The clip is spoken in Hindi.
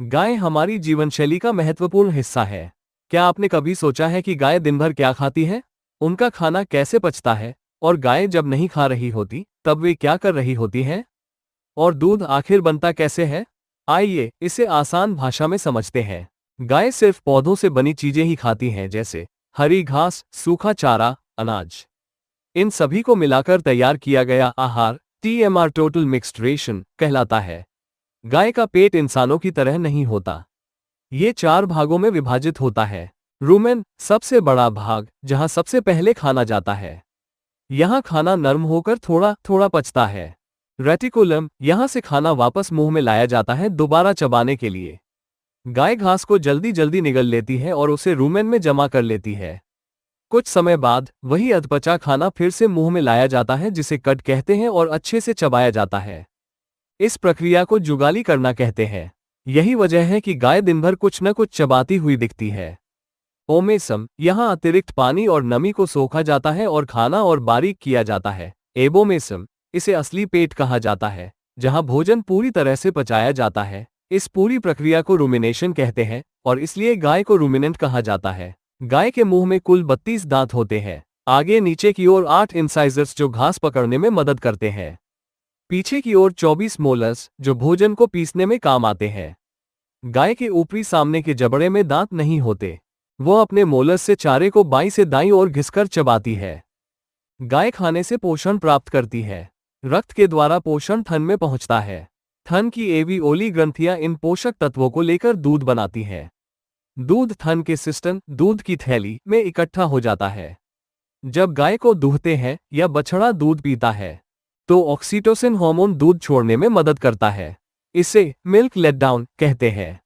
गाय हमारी जीवनशैली का महत्वपूर्ण हिस्सा है। क्या आपने कभी सोचा है कि गाय दिन भर क्या खाती है, उनका खाना कैसे पचता है, और गाय जब नहीं खा रही होती तब वे क्या कर रही होती हैं? और दूध आखिर बनता कैसे है? आइए इसे आसान भाषा में समझते हैं। गाय सिर्फ पौधों से बनी चीजें ही खाती हैं, जैसे हरी घास, सूखा चारा, अनाज। इन सभी को मिलाकर तैयार किया गया आहार TMR टोटल मिक्स्ड रेशन कहलाता है। गाय का पेट इंसानों की तरह नहीं होता। ये 4 भागों में विभाजित होता है। रूमेन, सबसे बड़ा भाग, जहां सबसे पहले खाना जाता है। यहां खाना नरम होकर थोड़ा थोड़ा पचता है। रेटिकुलम, यहां से खाना वापस मुंह में लाया जाता है दोबारा चबाने के लिए। गाय घास को जल्दी जल्दी निगल लेती है और उसे रूमेन में जमा कर लेती है। कुछ समय बाद वही अधपचा खाना फिर से मुंह में लाया जाता है, जिसे कट कहते हैं, और अच्छे से चबाया जाता है। इस प्रक्रिया को जुगाली करना कहते हैं। यही वजह है कि गाय दिन भर कुछ न कुछ चबाती हुई दिखती है। ओमेसम, यहां अतिरिक्त पानी और नमी को सोखा जाता है और खाना और बारीक किया जाता है। एबोमेसम, इसे असली पेट कहा जाता है, जहां भोजन पूरी तरह से पचाया जाता है। इस पूरी प्रक्रिया को रूमिनेशन कहते हैं, और इसलिए गाय को रूमिनेंट कहा जाता है। गाय के मुंह में कुल 32 दांत होते हैं। आगे नीचे की ओर 8 इंसाइजर्स जो घास पकड़ने में मदद करते हैं। पीछे की ओर 24 मोलर्स जो भोजन को पीसने में काम आते हैं। गाय के ऊपरी सामने के जबड़े में दांत नहीं होते। वो अपने मोलर्स से चारे को बाईं से दाईं ओर घिसकर चबाती है। गाय खाने से पोषण प्राप्त करती है। रक्त के द्वारा पोषण थन में पहुंचता है। थन की एविओली ग्रंथियां इन पोषक तत्वों को लेकर दूध बनाती हैं। दूध थन के सिस्टम, दूध की थैली, में इकट्ठा हो जाता है। जब गाय को दूहते हैं या बछड़ा दूध पीता है, तो ऑक्सीटोसिन हार्मोन दूध छोड़ने में मदद करता है। इसे मिल्क लेट डाउन कहते हैं।